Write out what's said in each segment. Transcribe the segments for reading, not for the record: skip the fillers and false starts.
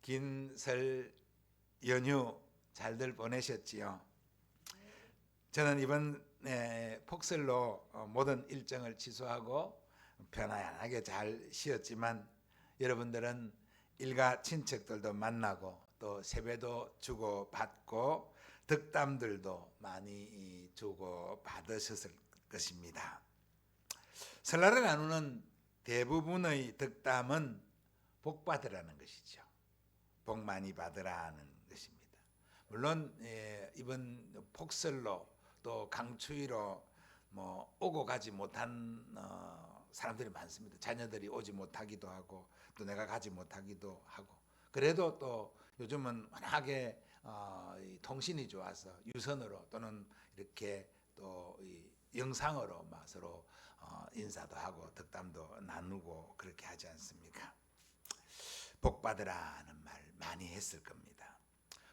긴 설 연휴 잘들 보내셨지요? 저는 이번 폭설로 모든 일정을 취소하고 편안하게 잘 쉬었지만 여러분들은 일가 친척들도 만나고 또 세배도 주고 받고 덕담들도 많이 주고 받으셨을 것입니다. 설날을 나누는 대부분의 덕담은 복 받으라는 것이죠. 복 많이 받으라는 것입니다. 물론 이번 폭설로 또 강추위로 오고 가지 못한 사람들이 많습니다. 자녀들이 오지 못하기도 하고 또 내가 가지 못하기도 하고, 그래도 또 요즘은 워낙에 통신이 좋아서 유선으로 또는 이렇게 또 영상으로 막 서로 인사도 하고 덕담도 나누고 그렇게 하지 않습니까? 복 받으라는 말 많이 했을 겁니다.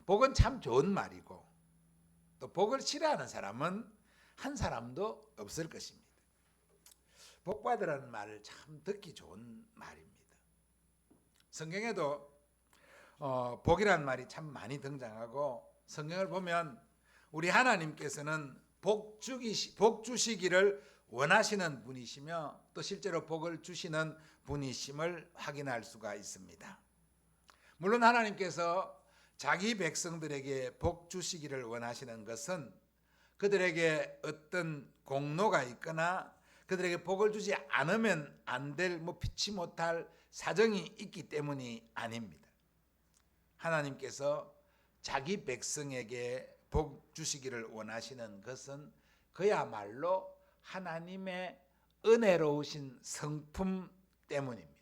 복은 참 좋은 말이고 또 복을 싫어하는 사람은 한 사람도 없을 것입니다. 복 받으라는 말을 참 듣기 좋은 말입니다. 성경에도 복이라는 말이 참 많이 등장하고, 성경을 보면 우리 하나님께서는 복 주시기를 원하시는 분이시며 또 실제로 복을 주시는 분이심을 확인할 수가 있습니다. 물론 하나님께서 자기 백성들에게 복 주시기를 원하시는 것은 그들에게 어떤 공로가 있거나 그들에게 복을 주지 않으면 안 될 피치 못할 사정이 있기 때문이 아닙니다. 하나님께서 자기 백성에게 복 주시기를 원하시는 것은 그야말로 하나님의 은혜로우신 성품 때문입니다.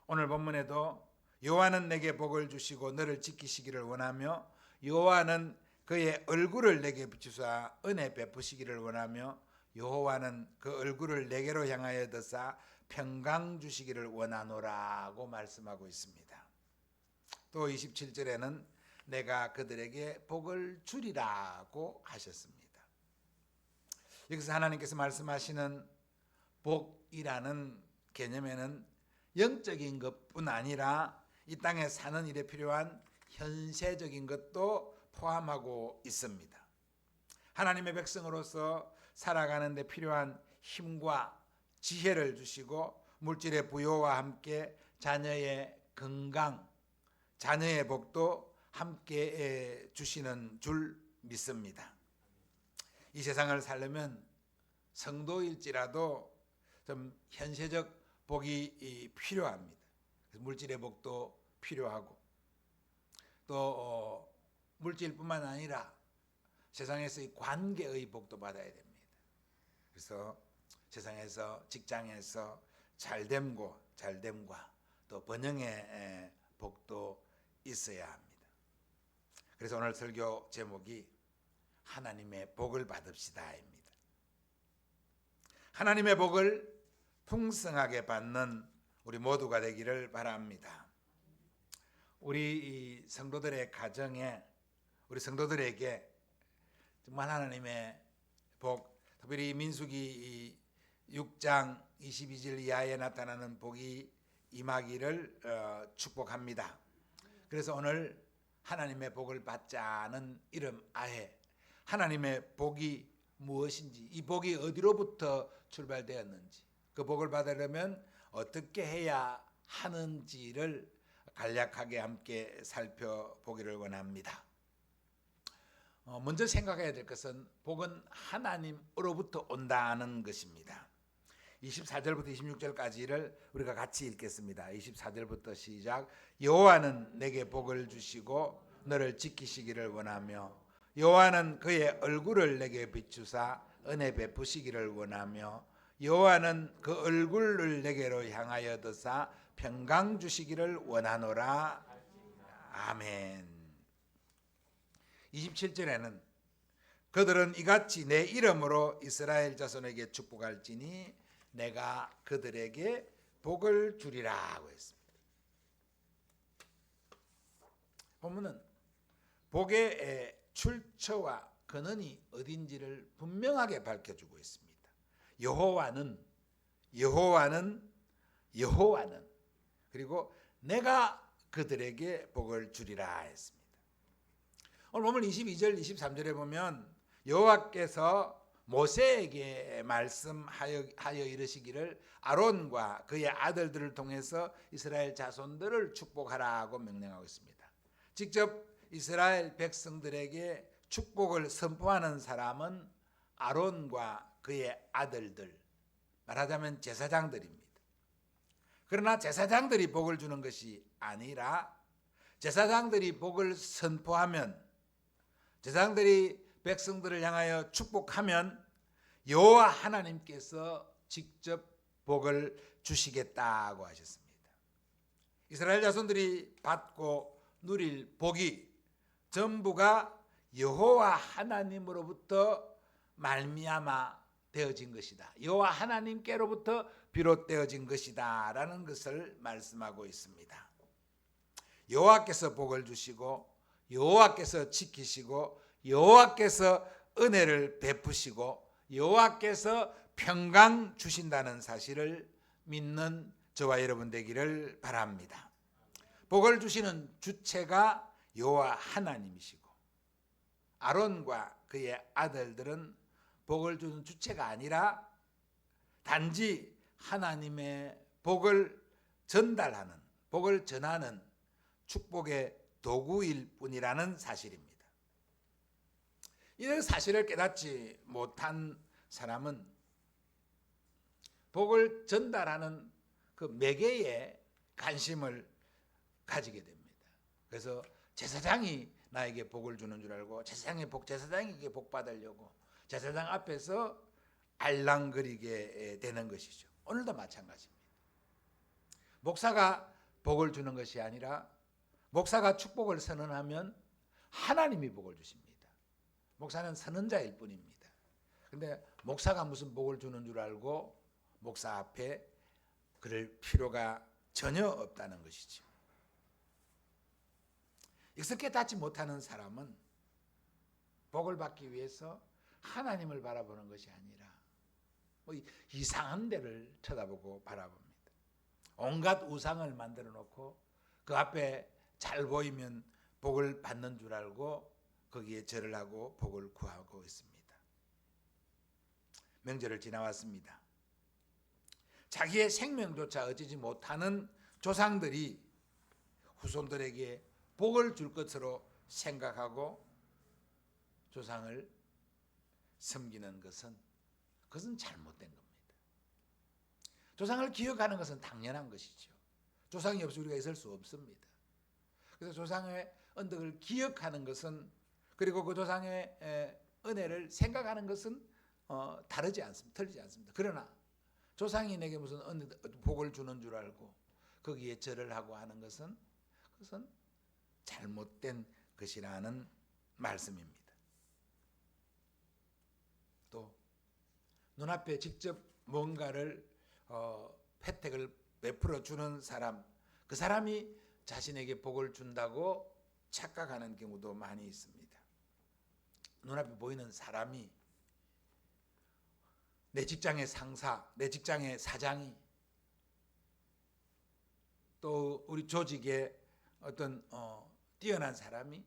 오늘 본문에도 여호와는 내게 복을 주시고 너를 지키시기를 원하며 여호와는 그의 얼굴을 내게 비추사 은혜 베푸시기를 원하며 여호와는 그 얼굴을 내게로 향하여 드사 평강 주시기를 원하노라고 말씀하고 있습니다. 또 27절에는 내가 그들에게 복을 주리라고 하셨습니다. 여기서 하나님께서 말씀하시는 복이라는 개념에는 영적인 것뿐 아니라 이 땅에 사는 일에 필요한 현세적인 것도 포함하고 있습니다. 하나님의 백성으로서 살아가는 데 필요한 힘과 지혜를 주시고 물질의 부요와 함께 자녀의 건강, 자녀의 복도 함께 주시는 줄 믿습니다. 이 세상을 살려면 성도일지라도 좀 현세적 복이 필요합니다. 물질의 복도 필요하고 또 물질뿐만 아니라 세상에서의 관계의 복도 받아야 됩니다. 그래서 세상에서 직장에서 잘됨과 또 번영의 복도 있어야 합니다. 그래서 오늘 설교 제목이 하나님의 복을 받읍시다입니다. 하나님의 복을 풍성하게 받는 우리 모두가 되기를 바랍니다. 우리 성도들의 가정에, 우리 성도들에게 정말 하나님의 복, 특별히 민수기 6장 22절 이하에 나타나는 복이 임하기를 축복합니다. 그래서 오늘 하나님의 복을 받자는 이름 아래 하나님의 복이 무엇인지, 이 복이 어디로부터 출발되었는지, 그 복을 받으려면 어떻게 해야 하는지를 간략하게 함께 살펴보기를 원합니다. 먼저 생각해야 될 것은 복은 하나님으로부터 온다는 것입니다. 24절부터 26절까지를 우리가 같이 읽겠습니다. 24절부터 시작. 여호와는 내게 복을 주시고 너를 지키시기를 원하며 여호와는 그의 얼굴을 내게 비추사 은혜 베푸시기를 원하며 여호와는 그 얼굴을 내게로 향하여 드사 평강 주시기를 원하노라. 아멘. 27절에는 그들은 이같이 내 이름으로 이스라엘 자손에게 축복할지니 내가 그들에게 복을 주리라고 했습니다. 본문은 복의 출처와 근원이 어딘지를 분명하게 밝혀주고 있습니다. 여호와는 그리고 내가 그들에게 복을 주리라 했습니다. 오늘 보면 22절 23절에 보면 여호와께서 모세에게 말씀하여 이르시기를 아론과 그의 아들들을 통해서 이스라엘 자손들을 축복하라고 명령하고 있습니다. 직접 이스라엘 백성들에게 축복을 선포하는 사람은 아론과 그의 아들들, 말하자면 제사장들입니다. 그러나 제사장들이 복을 주는 것이 아니라 제사장들이 복을 선포하면, 제사장들이 백성들을 향하여 축복하면 여호와 하나님께서 직접 복을 주시겠다고 하셨습니다. 이스라엘 자손들이 받고 누릴 복이 전부가 여호와 하나님으로부터 말미암아 되어진 것이다. 여호와 하나님께로부터 비롯되어진 것이다 라는 것을 말씀하고 있습니다. 여호와께서 복을 주시고 여호와께서 지키시고 여호와께서 은혜를 베푸시고 여호와께서 평강 주신다는 사실을 믿는 저와 여러분 되기를 바랍니다. 복을 주시는 주체가 여호와 하나님이시고 아론과 그의 아들들은 복을 주는 주체가 아니라 단지 하나님의 복을 전달하는, 복을 전하는 축복의 도구일 뿐이라는 사실입니다. 이런 사실을 깨닫지 못한 사람은 복을 전달하는 그 매개에 관심을 가지게 됩니다. 그래서 제사장이 나에게 복을 주는 줄 알고 제사장에게 복 받으려고 제사장 앞에서 알랑거리게 되는 것이죠. 오늘도 마찬가지입니다. 목사가 복을 주는 것이 아니라 목사가 축복을 선언하면 하나님이 복을 주십니다. 목사는 선언자일 뿐입니다. 그런데 목사가 무슨 복을 주는 줄 알고 목사 앞에 그럴 필요가 전혀 없다는 것이죠. 이것을 깨닫지 못하는 사람은 복을 받기 위해서 하나님을 바라보는 것이 아니라 이상한 데를 쳐다보고 바라봅니다. 온갖 우상을 만들어 놓고 그 앞에 잘 보이면 복을 받는 줄 알고 거기에 절을 하고 복을 구하고 있습니다. 명절을 지나왔습니다. 자기의 생명조차 얻지 못하는 조상들이 후손들에게 복을 줄 것으로 생각하고 조상을 섬기는 그것은 잘못된 겁니다. 조상을 기억하는 것은 당연한 것이죠. 조상이 없이 우리가 있을 수 없습니다. 그래서 조상의 언덕을 기억하는 것은, 그리고 그 조상의 은혜를 생각하는 것은 틀리지 않습니다. 그러나 조상이 내게 무슨 복을 주는 줄 알고 거기에 절을 하고 하는 것은 그것은 잘못된 것이라는 말씀입니다. 또 눈앞에 직접 뭔가를 혜택을 베풀어 주는 사람, 그 사람이 자신에게 복을 준다고 착각하는 경우도 많이 있습니다. 눈앞에 보이는 사람이, 내 직장의 상사, 내 직장의 사장이, 또 우리 조직의 어떤 뛰어난 사람이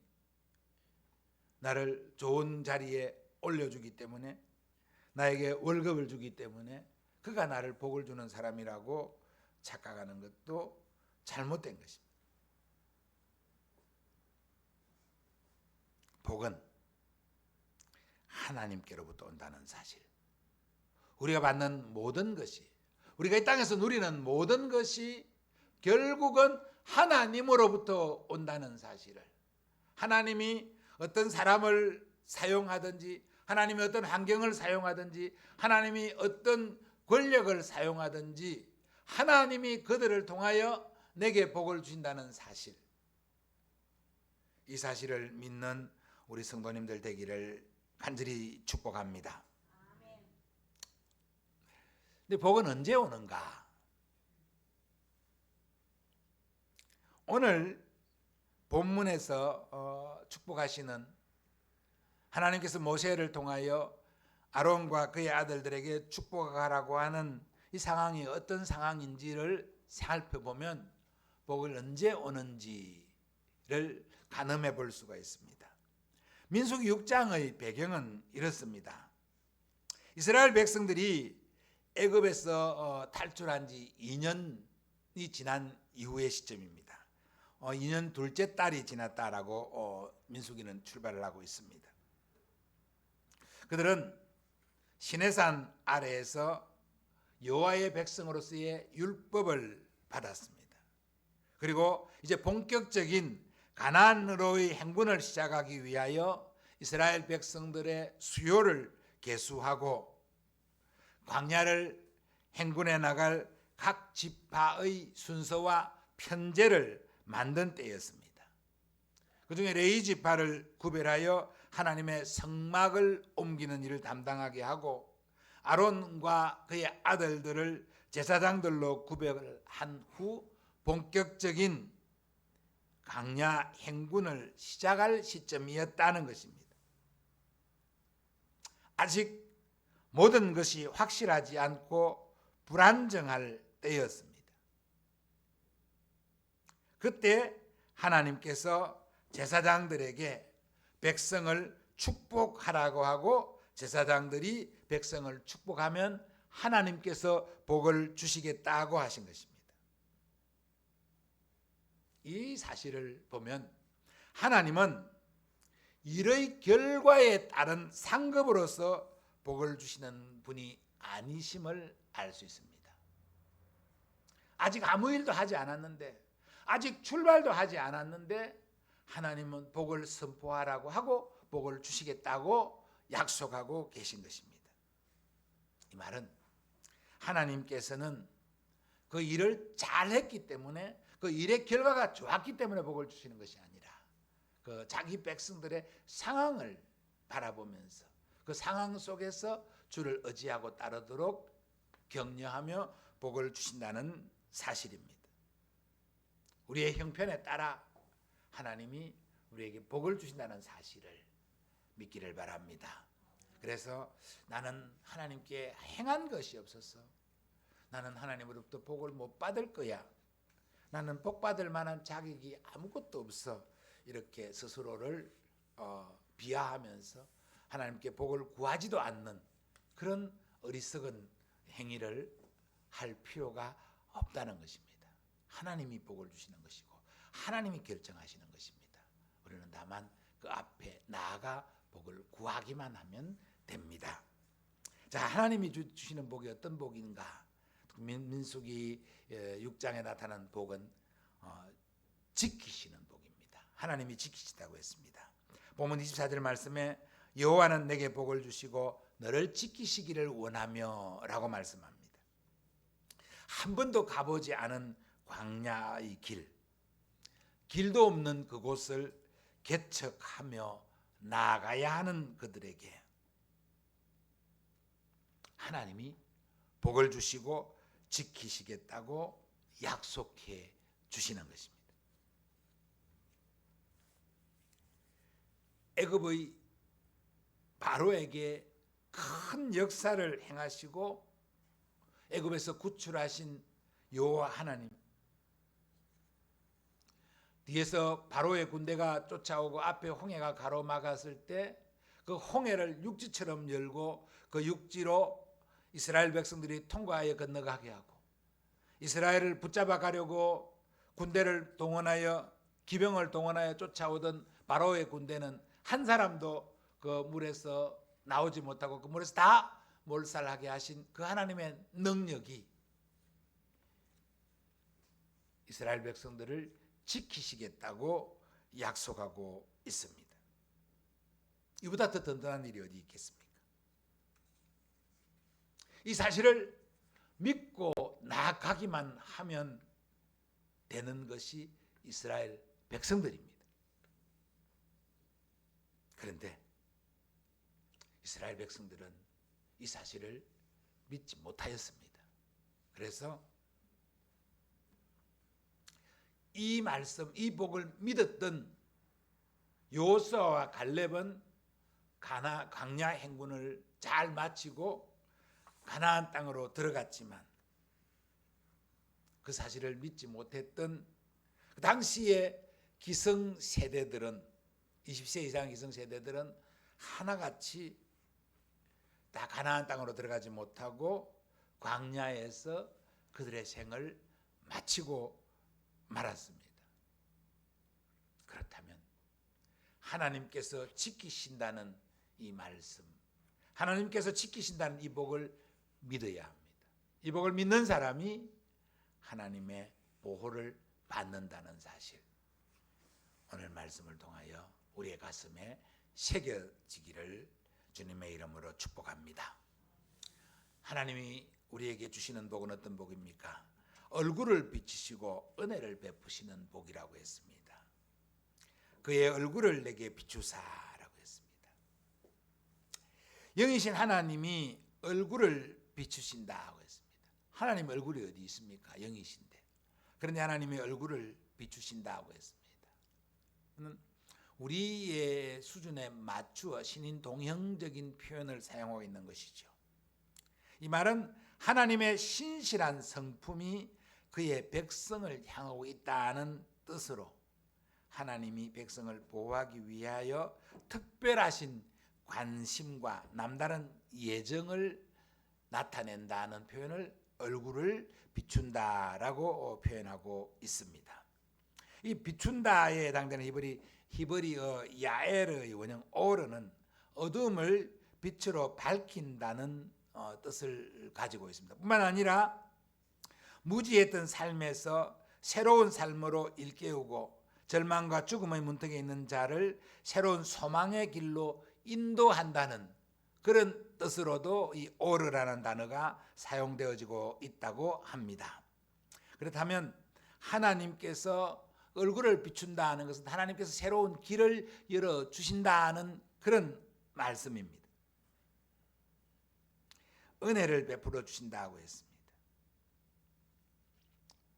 나를 좋은 자리에 올려주기 때문에, 나에게 월급을 주기 때문에 그가 나를 복을 주는 사람이라고 착각하는 것도 잘못된 것입니다. 복은 하나님께로부터 온다는 사실, 우리가 받는 모든 것이, 우리가 이 땅에서 누리는 모든 것이 결국은 하나님으로부터 온다는 사실을, 하나님이 어떤 사람을 사용하든지, 하나님이 어떤 환경을 사용하든지, 하나님이 어떤 권력을 사용하든지 하나님이 그들을 통하여 내게 복을 주신다는 사실, 이 사실을 믿는 우리 성도님들 되기를 간절히 축복합니다. 근데 복은 언제 오는가? 오늘 본문에서 축복하시는 하나님께서 모세를 통하여 아론과 그의 아들들에게 축복하라고 하는 이 상황이 어떤 상황인지를 살펴보면 복을 언제 오는지를 가늠해 볼 수가 있습니다. 민수기 6장의 배경은 이렇습니다. 이스라엘 백성들이 애굽에서 탈출한 지 2년이 지난 이후의 시점입니다. 2년 둘째 달이 지났다라고 민수기는 출발을 하고 있습니다. 그들은 시내산 아래에서 여호와의 백성으로서의 율법을 받았습니다. 그리고 이제 본격적인 가나안으로의 행군을 시작하기 위하여 이스라엘 백성들의 수요를 계수하고 광야를 행군해 나갈 각 지파의 순서와 편제를 만든 때였습니다. 그중에 레위 지파를 구별하여 하나님의 성막을 옮기는 일을 담당하게 하고 아론과 그의 아들들을 제사장들로 구별한 후 본격적인 광야 행군을 시작할 시점이었다는 것입니다. 아직 모든 것이 확실하지 않고 불안정할 때였습니다. 그때 하나님께서 제사장들에게 백성을 축복하라고 하고 제사장들이 백성을 축복하면 하나님께서 복을 주시겠다고 하신 것입니다. 이 사실을 보면 하나님은 일의 결과에 따른 상급으로서 복을 주시는 분이 아니심을 알 수 있습니다. 아직 아무 일도 하지 않았는데, 아직 출발도 하지 않았는데 하나님은 복을 선포하라고 하고 복을 주시겠다고 약속하고 계신 것입니다. 이 말은 하나님께서는 그 일을 잘했기 때문에, 그 일의 결과가 좋았기 때문에 복을 주시는 것이 아니라 그 자기 백성들의 상황을 바라보면서 그 상황 속에서 주를 의지하고 따르도록 격려하며 복을 주신다는 사실입니다. 우리의 형편에 따라 하나님이 우리에게 복을 주신다는 사실을 믿기를 바랍니다. 그래서 나는 하나님께 행한 것이 없어서 나는 하나님으로부터 복을 못 받을 거야, 나는 복 받을 만한 자격이 아무것도 없어, 이렇게 스스로를 비하하면서 하나님께 복을 구하지도 않는 그런 어리석은 행위를 할 필요가 없다는 것입니다. 하나님이 복을 주시는 것이고 하나님이 결정하시는 것입니다. 우리는 다만 그 앞에 나아가 복을 구하기만 하면 됩니다. 자, 하나님이 주시는 복이 어떤 복인가? 민수기 6장에 나타난 복은 지키시는 복입니다. 하나님이 지키시다고 했습니다. 본문 24절 말씀에 여호와는 내게 복을 주시고 너를 지키시기를 원하며 라고 말씀합니다. 한 번도 가보지 않은 광야의 길도 없는 그곳을 개척하며 나아가야 하는 그들에게 하나님이 복을 주시고 지키시겠다고 약속해 주시는 것입니다. 애굽의 바로에게 큰 역사를 행하시고 애굽에서 구출하신 여호와 하나님, 뒤에서 바로의 군대가 쫓아오고 앞에 홍해가 가로막았을 때 그 홍해를 육지처럼 열고 그 육지로 이스라엘 백성들이 통과하여 건너가게 하고, 이스라엘을 붙잡아 가려고 군대를 동원하여 기병을 동원하여 쫓아오던 바로의 군대는 한 사람도 그 물에서 나오지 못하고 그 물에서 다 몰살하게 하신 그 하나님의 능력이 이스라엘 백성들을 지키시겠다고 약속하고 있습니다. 이보다 더 든든한 일이 어디 있겠습니까? 이 사실을 믿고 나아가기만 하면 되는 것이 이스라엘 백성들입니다. 그런데 이스라엘 백성들은 이 사실을 믿지 못하였습니다. 그래서 이 말씀, 이 복을 믿었던 여호수아와 갈렙은 광야 행군을 잘 마치고 가나안 땅으로 들어갔지만 그 사실을 믿지 못했던 그 당시에 기성 세대들은 20세 이상 기성 세대들은 하나같이 다 가나안 땅으로 들어가지 못하고 광야에서 그들의 생을 마치고 말았습니다. 그렇다면 하나님께서 지키신다는 이 말씀, 하나님께서 지키신다는 이 복을 믿어야 합니다. 이 복을 믿는 사람이 하나님의 보호를 받는다는 사실, 오늘 말씀을 통하여 우리의 가슴에 새겨지기를 주님의 이름으로 축복합니다. 하나님이 우리에게 주시는 복은 어떤 복입니까? 얼굴을 비추시고 은혜를 베푸시는 복이라고 했습니다. 그의 얼굴을 내게 비추사라고 했습니다. 영이신 하나님이 얼굴을 비추신다고 했습니다. 하나님 얼굴이 어디 있습니까? 영이신데. 그런데 하나님의 얼굴을 비추신다고 했습니다. 우리의 수준에 맞추어 신인동형적인 표현을 사용하고 있는 것이죠. 이 말은 하나님의 신실한 성품이 그의 백성을 향하고 있다는 뜻으로 하나님이 백성을 보호하기 위하여 특별하신 관심과 남다른 예정을 나타낸다는 표현을 얼굴을 비춘다라고 표현하고 있습니다. 이 비춘다에 해당되는 히브리어 야엘의 원형 오르는 어둠을 빛으로 밝힌다는 뜻을 가지고 있습니다. 뿐만 아니라 무지했던 삶에서 새로운 삶으로 일깨우고 절망과 죽음의 문턱에 있는 자를 새로운 소망의 길로 인도한다는 그런 뜻으로도 이 오르라는 단어가 사용되어지고 있다고 합니다. 그렇다면 하나님께서 얼굴을 비춘다는 것은 하나님께서 새로운 길을 열어주신다는 그런 말씀입니다. 은혜를 베풀어 주신다고 했습니다.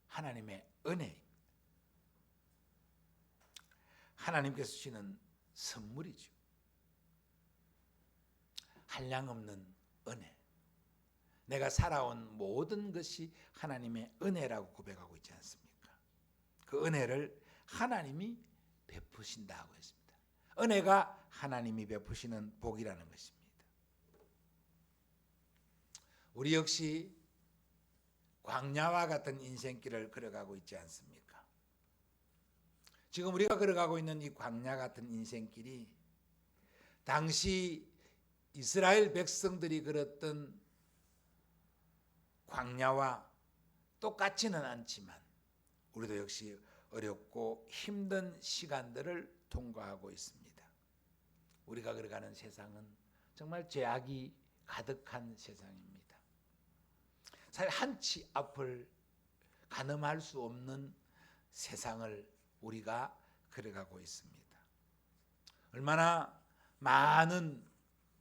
하나님의 은혜, 하나님께서 주시는 선물이죠. 한량없는 은혜. 내가 살아온 모든 것이 하나님의 은혜라고 고백하고 있지 않습니까? 그 은혜를 하나님이 베푸신다고 했습니다. 은혜가 하나님이 베푸시는 복이라는 것입니다. 우리 역시 광야와 같은 인생길을 걸어가고 있지 않습니까? 지금 우리가 걸어가고 있는 이 광야 같은 인생길이 당시 이스라엘 백성들이 걸었던 광야와 똑같지는 않지만 우리도 역시 어렵고 힘든 시간들을 통과하고 있습니다. 우리가 걸어가는 세상은 정말 죄악이 가득한 세상입니다. 사실 한치 앞을 가늠할 수 없는 세상을 우리가 걸어가고 있습니다. 얼마나 많은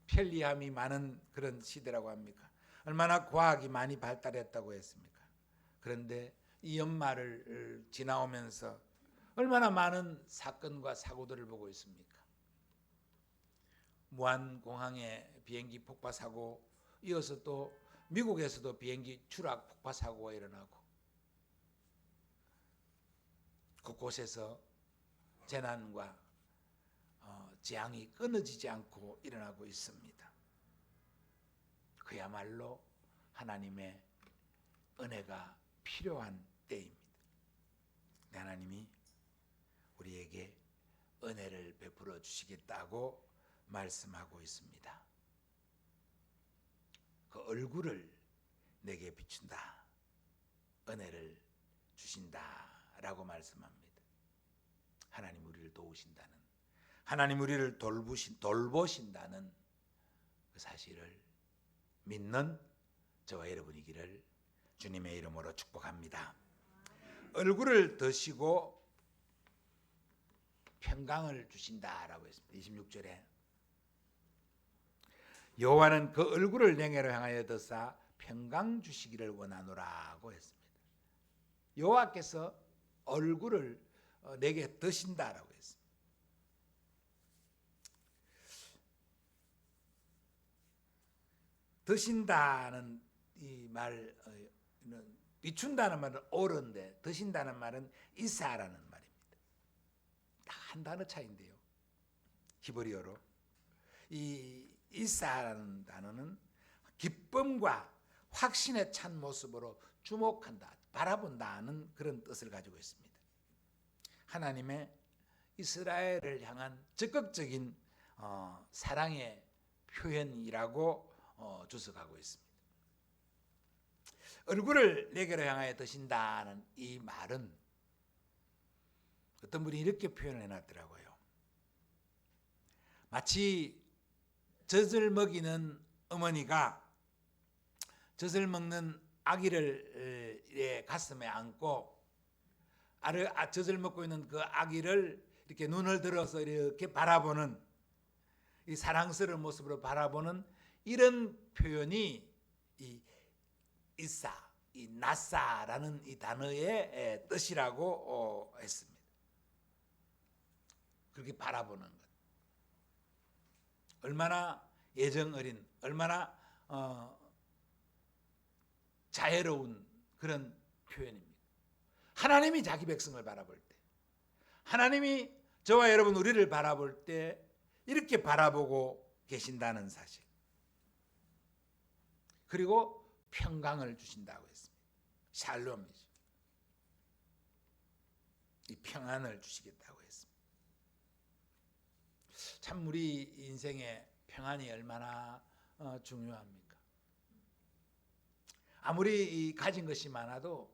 편리함이 많은 그런 시대라고 합니까? 얼마나 과학이 많이 발달했다고 했습니까? 그런데 이 연말을 지나오면서 얼마나 많은 사건과 사고들을 보고 있습니까? 무안공항에 비행기 폭파 사고, 이어서 또 미국에서도 비행기 추락 폭파 사고가 일어나고 그곳에서 재난과 재앙이 끊어지지 않고 일어나고 있습니다. 그야말로 하나님의 은혜가 필요한 때입니다. 하나님이 우리에게 은혜를 베풀어 주시겠다고 말씀하고 있습니다. 그 얼굴을 내게 비춘다, 은혜를 주신다라고 말씀합니다. 하나님 우리를 도우신다는, 하나님 우리를 돌보신다는 그 사실을 믿는 저와 여러분이기를 주님의 이름으로 축복합니다. 얼굴을 드시고 평강을 주신다라고 했습니다. 26절에 여호와는 그 얼굴을 내게로 향하여 드사 평강 주시기를 원하노라고 했습니다. 여호와께서 얼굴을 내게 드신다라고 했습니다. 드신다는 이 말은 비춘다는 말은 오른데 드신다는 말은 이사라는 말입니다. 딱 한 단어 차이인데요. 히브리어로 이 이사라는 단어는 기쁨과 확신에 찬 모습으로 주목한다, 바라본다는 그런 뜻을 가지고 있습니다. 하나님의 이스라엘을 향한 적극적인 사랑의 표현이라고 주석하고 있습니다. 얼굴을 내게로 향하여 드신다는 이 말은 어떤 분이 이렇게 표현을 해놨더라고요. 마치 젖을 먹이는 어머니가 젖을 먹는 아기를 가슴에 안고 젖을 먹고 있는 그 아기를 이렇게 눈을 들어서 이렇게 바라보는, 이 사랑스러운 모습으로 바라보는 이런 표현이 이 이사, 이 나사라는 이 단어의 뜻이라고 했습니다. 그렇게 바라보는 것. 얼마나 애정 어린, 얼마나 자애로운 그런 표현입니다. 하나님이 자기 백성을 바라볼 때, 하나님이 저와 여러분 우리를 바라볼 때 이렇게 바라보고 계신다는 사실. 그리고 평강을 주신다고 했습니다. 샬롬이죠. 이 평안을 주시겠다고 했습니다. 참 우리 인생에 평안이 얼마나 중요합니까? 아무리 가진 것이 많아도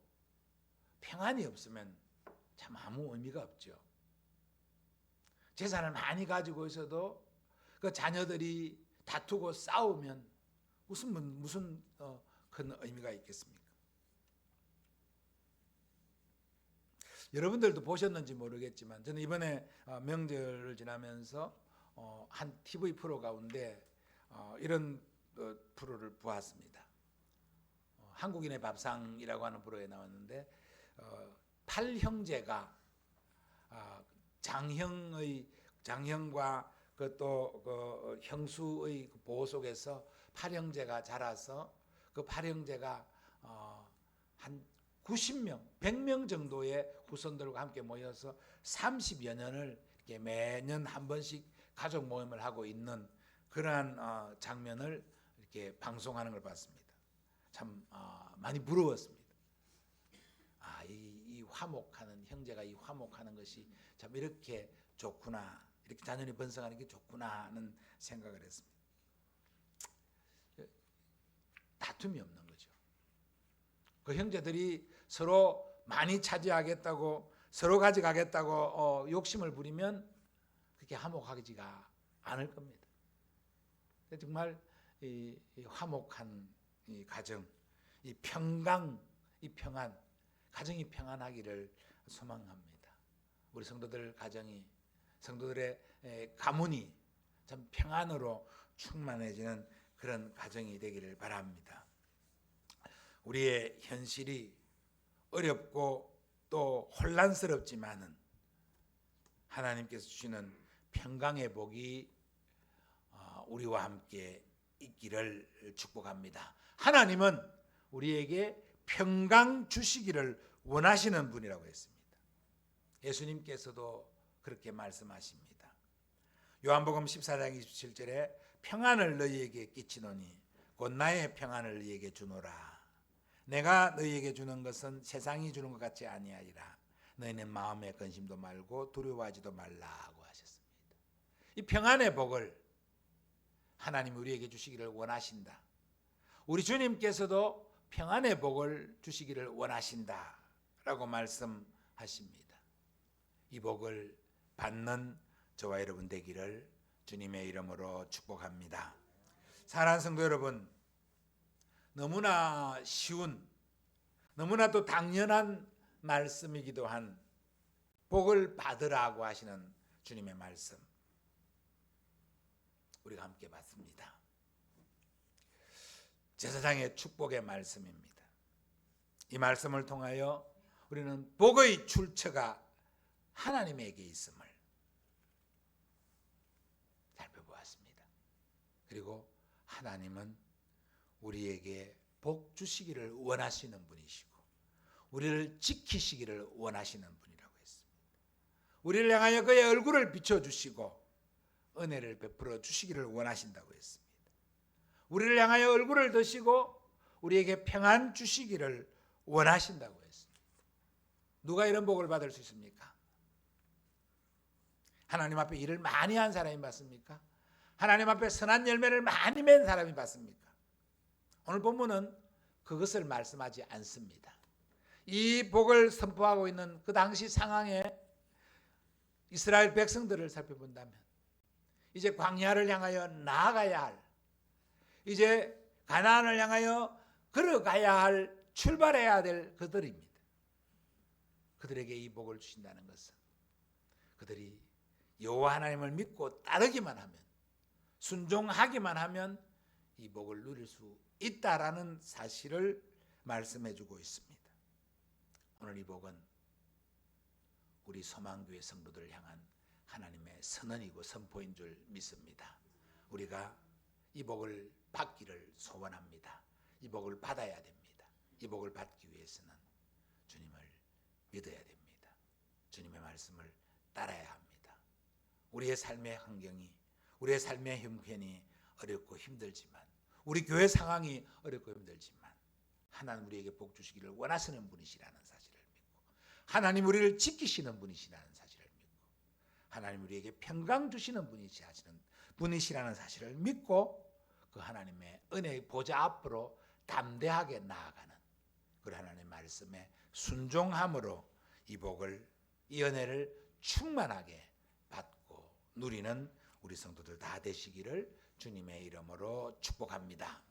평안이 없으면 참 아무 의미가 없죠. 재산을 많이 가지고 있어도 그 자녀들이 다투고 싸우면 무슨 큰 의미가 있겠습니까? 여러분들도 보셨는지 모르겠지만 저는 이번에 명절을 지나면서 한 TV 프로 가운데 이런 프로를 보았습니다. 한국인의 밥상이라고 하는 프로에 나왔는데 8형제가 장형과 그 형수의 보호 속에서 8형제가 자라서 그 8형제가 한 90명, 100명 정도의 후손들과 함께 모여서 30여 년을 이렇게 매년 한 번씩 가족 모임을 하고 있는 그러한 장면을 이렇게 방송하는 걸 봤습니다. 참 많이 부러웠습니다. 이 화목하는 형제가 이 화목하는 것이 참 이렇게 좋구나, 이렇게 자녀이 번성하는 게 좋구나 하는 생각을 했습니다. 다툼이 없는 거죠. 그 형제들이 서로 많이 차지하겠다고, 서로 가져가겠다고 욕심을 부리면 그렇게 화목하지가 않을 겁니다. 정말 이 화목한 이 가정, 이 평강, 이 평안, 가정이 평안하기를 소망합니다. 우리 성도들 가정이, 성도들의 가문이 참 평안으로 충만해지는 그런 가정이 되기를 바랍니다. 우리의 현실이 어렵고 또 혼란스럽지만은 하나님께서 주시는 평강의 복이 우리와 함께 있기를 축복합니다. 하나님은 우리에게 평강 주시기를 원하시는 분이라고 했습니다. 예수님께서도 그렇게 말씀하십니다. 요한복음 14장 27절에 평안을 너희에게 끼치노니 곧 나의 평안을 너희에게 주노라. 내가 너희에게 주는 것은 세상이 주는 것 같지 아니하리라. 너희는 마음에 근심도 말고 두려워하지도 말라고 하셨습니다. 이 평안의 복을 하나님이 우리에게 주시기를 원하신다. 우리 주님께서도 평안의 복을 주시기를 원하신다라고 말씀하십니다. 이 복을 받는 저와 여러분 되기를 주님의 이름으로 축복합니다. 사랑하는 성도 여러분, 너무나 쉬운, 너무나 또 당연한 말씀이기도 한 복을 받으라고 하시는 주님의 말씀, 우리가 함께 받습니다. 제사장의 축복의 말씀입니다. 이 말씀을 통하여 우리는 복의 출처가 하나님에게 있음을 살펴보았습니다. 그리고 하나님은 우리에게 복 주시기를 원하시는 분이시고 우리를 지키시기를 원하시는 분이라고 했습니다. 우리를 향하여 그의 얼굴을 비춰주시고 은혜를 베풀어 주시기를 원하신다고 했습니다. 우리를 향하여 얼굴을 드시고 우리에게 평안 주시기를 원하신다고 했습니다. 누가 이런 복을 받을 수 있습니까? 하나님 앞에 일을 많이 한 사람이 받습니까? 하나님 앞에 선한 열매를 많이 맺은 사람이 받습니까? 오늘 본문은 그것을 말씀하지 않습니다. 이 복을 선포하고 있는 그 당시 상황에 이스라엘 백성들을 살펴본다면 이제 광야를 향하여 나아가야 할, 이제 가나안을 향하여 걸어가야 할, 출발해야 될 그들입니다. 그들에게 이 복을 주신다는 것은 그들이 여호와 하나님을 믿고 따르기만 하면, 순종하기만 하면 이 복을 누릴 수 있다라는 사실을 말씀해 주고 있습니다. 오늘 이 복은 우리 소망교회 성도들을 향한 하나님의 선언이고 선포인 줄 믿습니다. 우리가 이 복을 받기를 소원합니다. 이 복을 받아야 됩니다. 이 복을 받기 위해서는 주님을 믿어야 됩니다. 주님의 말씀을 따라야 합니다. 우리의 삶의 환경이, 우리의 삶의 형편이 어렵고 힘들지만, 우리 교회 상황이 어렵고 힘들지만 하나님 우리에게 복 주시기를 원하시는 분이시라는 사실을 믿고, 하나님 우리를 지키시는 분이시라는 사실을 믿고, 하나님 우리에게 평강 주시는 분이시라는 사실을 믿고 그 하나님의 은혜의 보좌 앞으로 담대하게 나아가는 그 하나님의 말씀에 순종함으로 이 복을, 이 은혜를 충만하게 받고 누리는 우리 성도들 다 되시기를 주님의 이름으로 축복합니다.